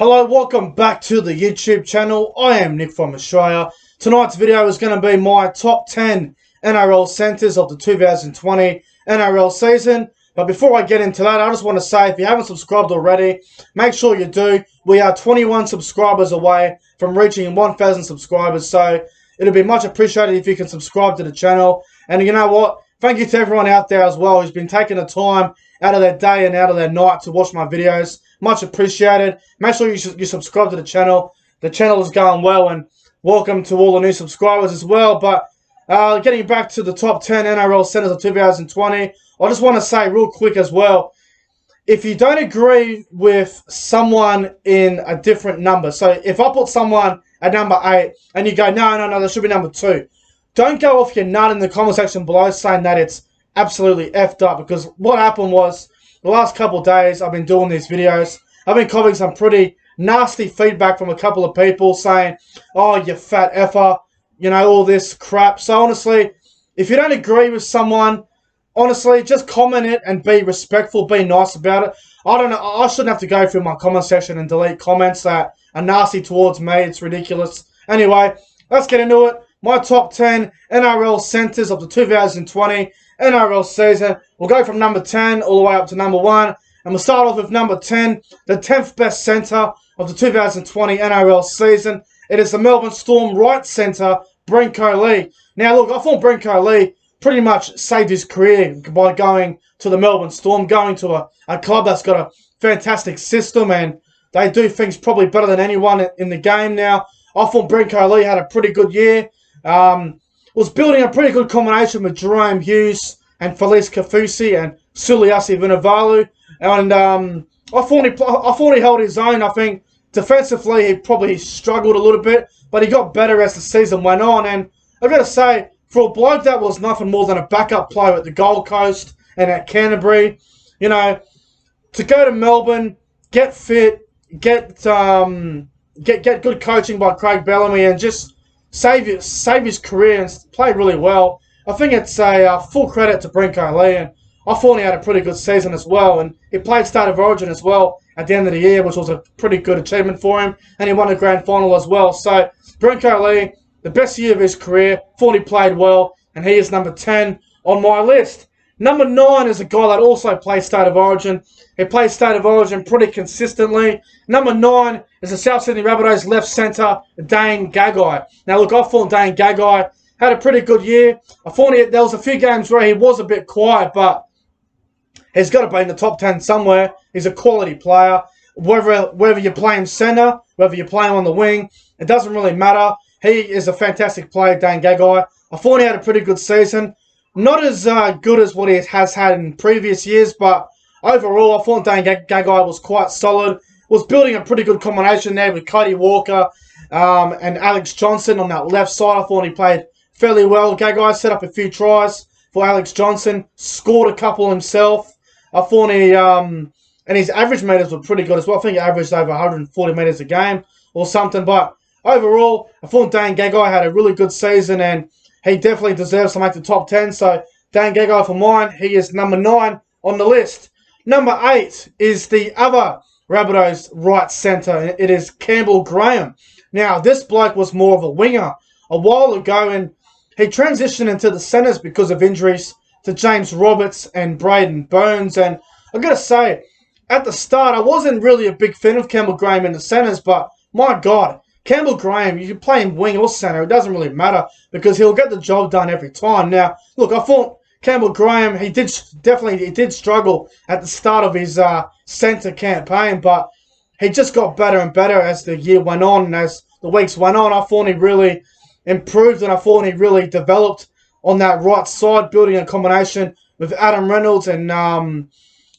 Hello, welcome back to the YouTube channel. I am Nick from Australia. Tonight's video is going to be my top 10 NRL centers of the 2020 NRL season. But before I get into that, I just want to say, if you haven't subscribed already, make sure you do. We are 21 subscribers away from reaching 1,000 subscribers, so it'll be much appreciated if you can subscribe to the channel. And you know what? Thank you to everyone out there as well who's been taking the time out of their day and out of their night to watch my videos. Much appreciated. Make sure you subscribe to the channel. The channel is going well, and welcome to all the new subscribers as well. But getting back to the top 10 NRL centers of 2020, I just want to say real quick as well, if you don't agree with someone in a different number, so if I put someone at number 8 and you go, no, that should be number 2, don't go off your nut in the comment section below saying that it's absolutely effed up, because what happened was, the last couple of days I've been doing these videos, I've been covering some pretty nasty feedback from a couple of people saying, oh, you fat effer, you know, all this crap. So honestly, if you don't agree with someone, honestly, just comment it and be respectful, be nice about it. I don't know, I shouldn't have to go through my comment section and delete comments that are nasty towards me. It's ridiculous. Anyway, let's get into it. My top 10 NRL centers of the 2020 NRL season. We'll go from number 10 all the way up to number 1. And we'll start off with number 10, the 10th best centre of the 2020 NRL season. It is the Melbourne Storm right centre, Brenko Lee. Now look, I thought Brenko Lee pretty much saved his career by going to the Melbourne Storm, going to a club that's got a fantastic system, and they do things probably better than anyone in the game now. I thought Brenko Lee had a pretty good year. Was building a pretty good combination with Jerome Hughes and Felice Kafusi and Suliasi Vunivalu. And I thought he held his own. I think defensively he probably struggled a little bit, but he got better as the season went on. And I've got to say, for a bloke that was nothing more than a backup player at the Gold Coast and at Canterbury, you know, to go to Melbourne, get fit, get good coaching by Craig Bellamy, and just save his career and play really well. I think it's a full credit to Brenko Lee, and I thought he had a pretty good season as well, and he played State of Origin as well at the end of the year, which was a pretty good achievement for him, and he won a grand final as well. So Brenko Lee, the best year of his career, thought he played well, and he is number 10 on my list. Number 9 is a guy that also plays State of Origin. He plays State of Origin pretty consistently. Number 9 is the South Sydney Rabbitohs left centre, Dane Gagai. Now look, I thought Dane Gagai had a pretty good year. I thought there was a few games where he was a bit quiet, but he's got to be in the top 10 somewhere. He's a quality player. Whether you play him centre, whether you play him on the wing, it doesn't really matter. He is a fantastic player, Dane Gagai. I thought he had a pretty good season. Not as good as what he has had in previous years, but overall, I thought Dane Gagai was quite solid. Was building a pretty good combination there with Cody Walker and Alex Johnson on that left side. I thought he played fairly well. Gagai set up a few tries for Alex Johnson, scored a couple himself. I thought and his average meters were pretty good as well. I think he averaged over 140 meters a game or something. But overall, I thought Dane Gagai had a really good season, and he definitely deserves to make the top 10. So Dane Gagai for mine, he is number 9 on the list. Number 8 is the other Rabbitohs right centre. It is Campbell Graham. Now, this bloke was more of a winger a while ago, and he transitioned into the centres because of injuries to James Roberts and Braden Burns. And I've got to say, at the start, I wasn't really a big fan of Campbell Graham in the centres, but my God, Campbell Graham, you can play him wing or centre, it doesn't really matter, because he'll get the job done every time. Now, look, I thought Campbell Graham, he did struggle at the start of his centre campaign, but he just got better and better as the year went on, and as the weeks went on. I thought he really improved, and I thought he really developed on that right side, building a combination with Adam Reynolds and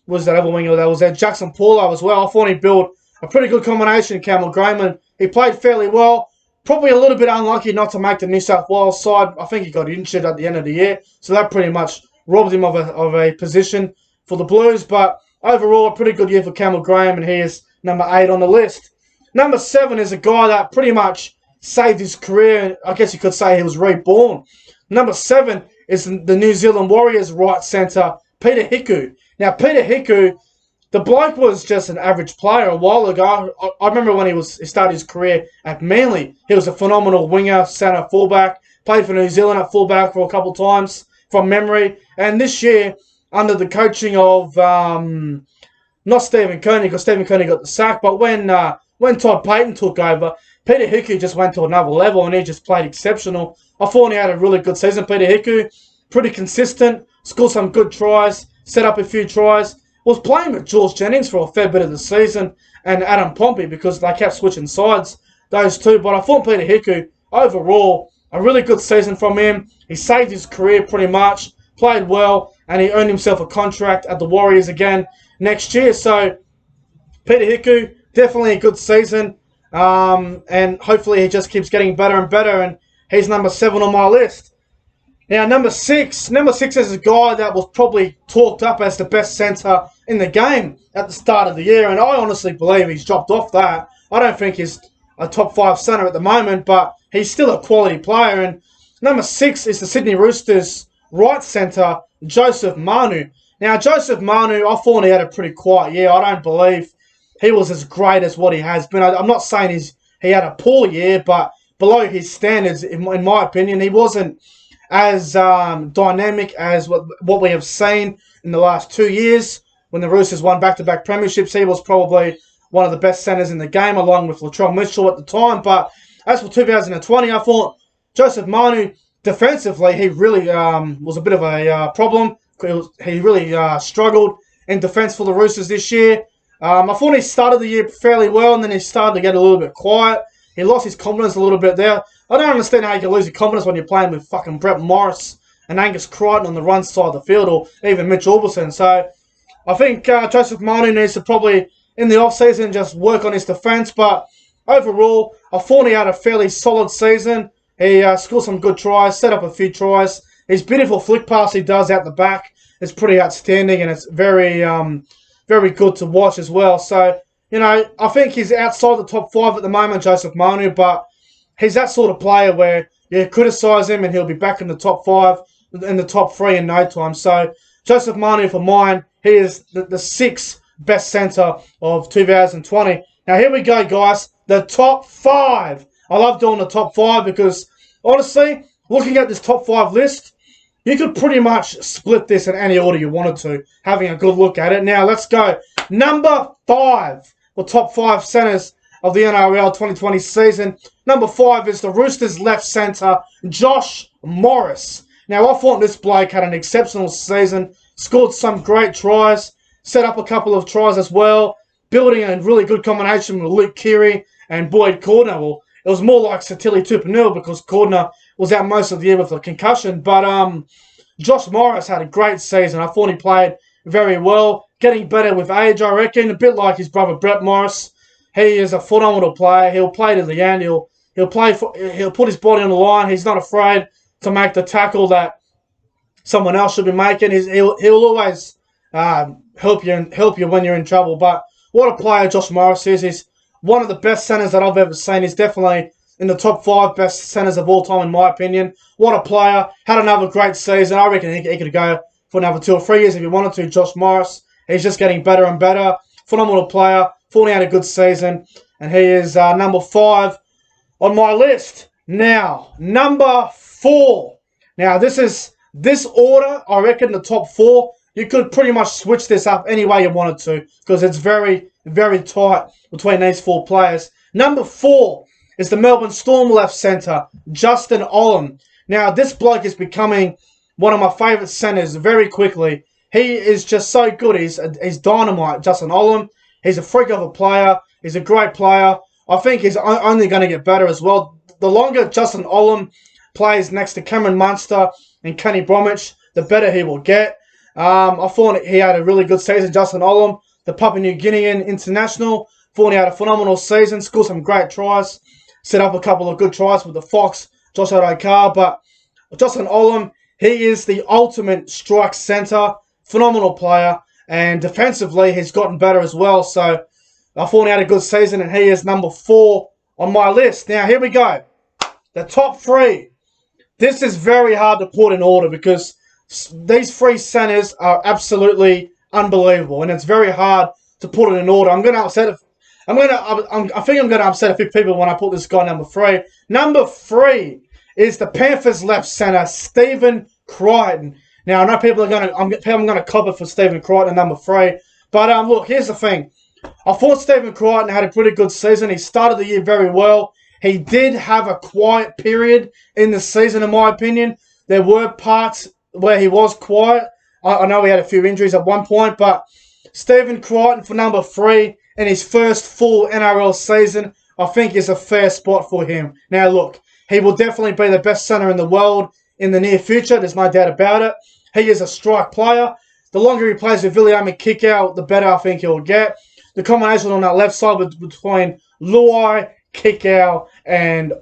was that other winger that was there, Jackson Paulo as well. I thought he built a pretty good combination, Campbell Graham, and he played fairly well. Probably a little bit unlucky not to make the New South Wales side. I think he got injured at the end of the year, so that pretty much robbed him of a position for the Blues. But overall, a pretty good year for Campbell Graham, and he is number 8 on the list. Number 7 is a guy that pretty much saved his career. I guess you could say he was reborn. Number 7 is the New Zealand Warriors right centre, Peter Hiku. Now, Peter Hiku the bloke was just an average player a while ago. I remember when he started his career at Manly. He was a phenomenal winger, centre, fullback. Played for New Zealand at fullback for a couple of times from memory. And this year, under the coaching of not Stephen Kearney, because Stephen Kearney got the sack, but when Todd Payton took over, Peter Hiku just went to another level and he just played exceptional. I thought he had a really good season. Peter Hiku, pretty consistent, scored some good tries, set up a few tries. Was playing with George Jennings for a fair bit of the season and Adam Pompey because they kept switching sides, those two. But I thought Peter Hiku, overall, a really good season from him. He saved his career pretty much, played well, and he earned himself a contract at the Warriors again next year. So, Peter Hiku, definitely a good season. And hopefully he just keeps getting better and better. And he's number 7 on my list. Now, number six is a guy that was probably talked up as the best centre in the game at the start of the year. And I honestly believe he's dropped off that. I don't think he's a top 5 centre at the moment, but he's still a quality player. And number 6 is the Sydney Roosters right centre, Joseph Manu. Now, Joseph Manu, I thought he had a pretty quiet year. I don't believe he was as great as what he has been. I'm not saying he had a poor year, but below his standards, in my opinion, he wasn't as dynamic as what we have seen in the last 2 years. When the Roosters won back-to-back premierships, he was probably one of the best centres in the game, along with Latrell Mitchell at the time. But as for 2020, I thought Joseph Manu, defensively, he really was a bit of a problem. He really struggled in defence for the Roosters this year. I thought he started the year fairly well, and then he started to get a little bit quiet. He lost his confidence a little bit there. I don't understand how you can lose your confidence when you're playing with fucking Brett Morris and Angus Crichton on the run side of the field, or even Mitch Orbison. So I think Joseph Manu needs to probably, in the off-season, just work on his defence. But overall, I thought he had a fairly solid season. He scored some good tries, set up a few tries. His beautiful flick pass he does out the back is pretty outstanding, and it's very, very good to watch as well. So, you know, I think he's outside the top 5 at the moment, Joseph Manu, but he's that sort of player where you criticise him and he'll be back in the top 5, in the top 3 in no time. So, Joseph Manu, for mine, he is the 6th best centre of 2020. Now, here we go, guys. The top 5. I love doing the top 5 because, honestly, looking at this top 5 list, you could pretty much split this in any order you wanted to, having a good look at it. Now, let's go. Number 5. The top 5 centres of the NRL 2020 season. Number 5 is the Roosters left centre, Josh Morris. Now, I thought this bloke had an exceptional season, scored some great tries, set up a couple of tries as well, building a really good combination with Luke Keary and Boyd Cordner. Well, it was more like Satili Tupanil because Cordner was out most of the year with a concussion. But Josh Morris had a great season. I thought he played very well, getting better with age, I reckon, a bit like his brother Brett Morris. He is a phenomenal player. He'll play to the end. He'll put his body on the line. He's not afraid to make the tackle that someone else should be making. He'll always help you when you're in trouble. But what a player Josh Morris is. He's one of the best centres that I've ever seen. He's definitely in the top 5 best centres of all time, in my opinion. What a player. Had another great season. I reckon he could go for another 2 or 3 years if he wanted to. Josh Morris. He's just getting better and better. Phenomenal player. Thought he had a good season. And he is number 5 on my list. Now, number 4. Now, this order, I reckon the top 4, you could pretty much switch this up any way you wanted to because it's very, very tight between these 4 players. Number 4 is the Melbourne Storm left centre, Justin Olam. Now, this bloke is becoming one of my favourite centres very quickly. He is just so good. He's dynamite, Justin Olam. He's a freak of a player. He's a great player. I think he's only going to get better as well. The longer Justin Olam plays next to Cameron Munster and Kenny Bromwich, the better he will get. I thought he had a really good season, Justin Olam, the Papua New Guinean international. Thought he had a phenomenal season, scored some great tries, set up a couple of good tries with the Fox, Josh Adokar. But Justin Olam, he is the ultimate strike centre, phenomenal player, and defensively he's gotten better as well. So I thought he had a good season, and he is number 4 on my list. Now, here we go. The top 3. This is very hard to put in order because these 3 centres are absolutely unbelievable, and it's very hard to put it in order. I think I'm going to upset a few people when I put this guy number 3. Number 3 is the Panthers left center, Stephen Crichton. Now, I know people are I'm going to cop it for Stephen Crichton at number 3. But look, here's the thing. I thought Stephen Crichton had a pretty good season. He started the year very well. He did have a quiet period in the season, in my opinion. There were parts where he was quiet. I know he had a few injuries at one point, but Stephen Crichton for number 3 in his first full NRL season, I think is a fair spot for him. Now, look, he will definitely be the best center in the world in the near future. There's no doubt about it. He is a strike player. The longer he plays with Viliame Kikau, the better I think he'll get. The combination on that left side between Luai, Kikau, and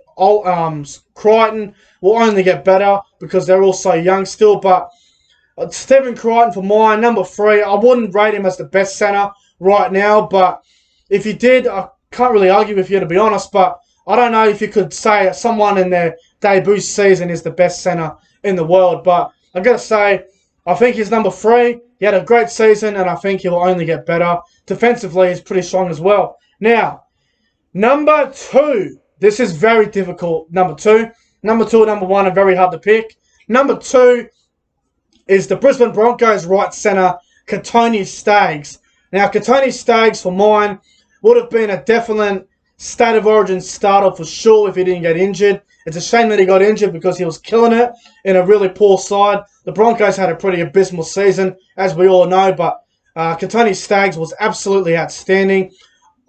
Crichton will only get better because they're all so young still. But Stephen Crichton for mine, number 3. I wouldn't rate him as the best center right now, but if you did, I can't really argue with you, to be honest. But I don't know if you could say someone in their debut season is the best center in the world. But I've got to say, I think he's number 3. He had a great season, and I think he'll only get better. Defensively, he's pretty strong as well. Now, number 2. This is very difficult. Number 2 and number 1 are very hard to pick. Number 2 is the Brisbane Broncos right centre, Kotoni Staggs. Now, Kotoni Staggs, for mine, would have been a definite State of Origin starter for sure if he didn't get injured. It's a shame that he got injured because he was killing it in a really poor side. The Broncos had a pretty abysmal season, as we all know, but Kotoni Staggs was absolutely outstanding.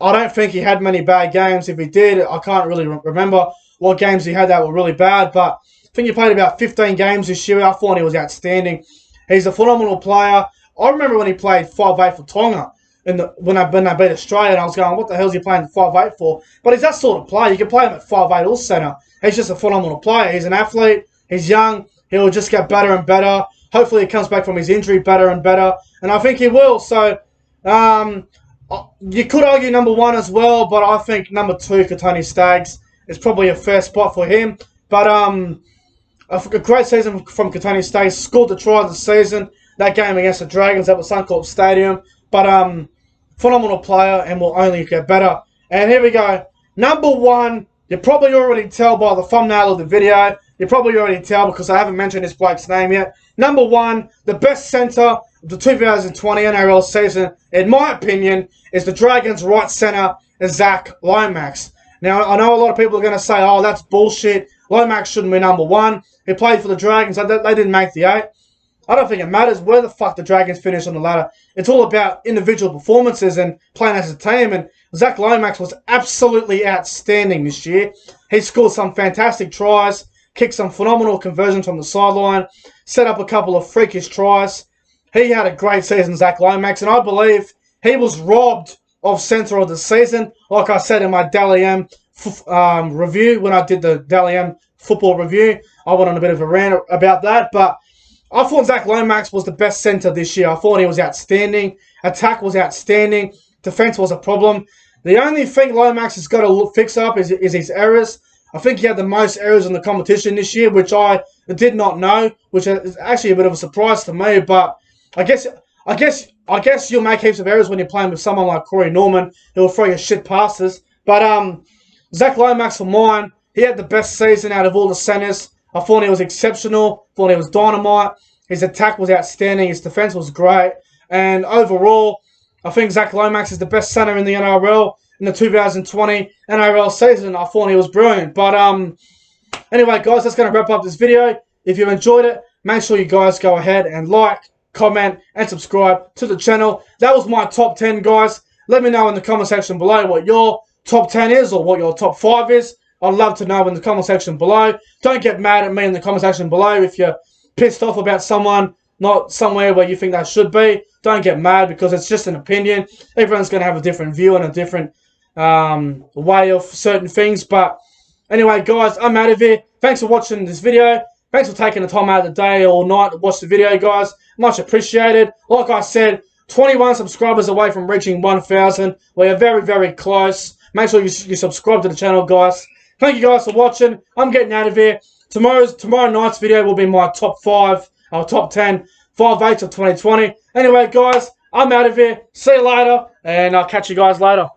I don't think he had many bad games. If he did, I can't really remember what games he had that were really bad, but I think he played about 15 games this year. I thought he was outstanding. He's a phenomenal player. I remember when he played 5'8" for Tonga when they beat Australia, and I was going, what the hell is he playing 5'8" for? But he's that sort of player. You can play him at 5'8" or centre. He's just a phenomenal player. He's an athlete. He's young. He'll just get better and better. Hopefully he comes back from his injury better and better, and I think he will. So you could argue number 1 as well, but I think number 2, Kotoni Staggs, is probably a fair spot for him. But a great season from Kotoni Staggs. Scored the try of the season. That game against the Dragons at the Suncorp Stadium. But phenomenal player and will only get better. And here we go. Number 1, you probably already tell by the thumbnail of the video. You probably already tell because I haven't mentioned this bloke's name yet. Number 1, the best centre of the 2020 NRL season, in my opinion, is the Dragons' right centre, Zach Lomax. Now, I know a lot of people are going to say, oh, that's bullshit. Lomax shouldn't be number 1. He played for the Dragons. They didn't make the 8. I don't think it matters where the fuck the Dragons finish on the ladder. It's all about individual performances and playing as a team. And Zach Lomax was absolutely outstanding this year. He scored some fantastic tries, kicked some phenomenal conversions from the sideline, set up a couple of freakish tries. He had a great season, Zach Lomax, and I believe he was robbed of centre of the season. Like I said in my Dally M review, when I did the Dally M football review, I went on a bit of a rant about that, but I thought Zach Lomax was the best centre this year. I thought he was outstanding. Attack was outstanding. Defence was a problem. The only thing Lomax has got to fix up is his errors. I think he had the most errors in the competition this year, which I did not know, which is actually a bit of a surprise to me. But I guess you'll make heaps of errors when you're playing with someone like Corey Norman who will throw you shit passes. But Zach Lomax, for mine, he had the best season out of all the centres. I thought he was exceptional. Thought he was dynamite. His attack was outstanding. His defence was great. And overall, I think Zach Lomax is the best centre in the NRL in the 2020 NRL season. I thought he was brilliant. But anyway, guys, that's going to wrap up this video. If you enjoyed it, make sure you guys go ahead and like, comment, and subscribe to the channel. That was my top 10, guys. Let me know in the comment section below what your top 10 is or what your top 5 is. I'd love to know in the comment section below. Don't get mad at me in the comment section below if you're pissed off about someone not somewhere where you think they should be. Don't get mad because it's just an opinion. Everyone's going to have a different view and a different way of certain things. But anyway, guys, I'm out of here. Thanks for watching this video. Thanks for taking the time out of the day or night to watch the video, guys. Much appreciated. Like I said, 21 subscribers away from reaching 1,000. We are very, very close. Make sure you subscribe to the channel, guys. Thank you guys for watching. I'm getting out of here. Tomorrow night's video will be my top 5, or top 10, 5/8 of 2020. Anyway, guys, I'm out of here. See you later, and I'll catch you guys later.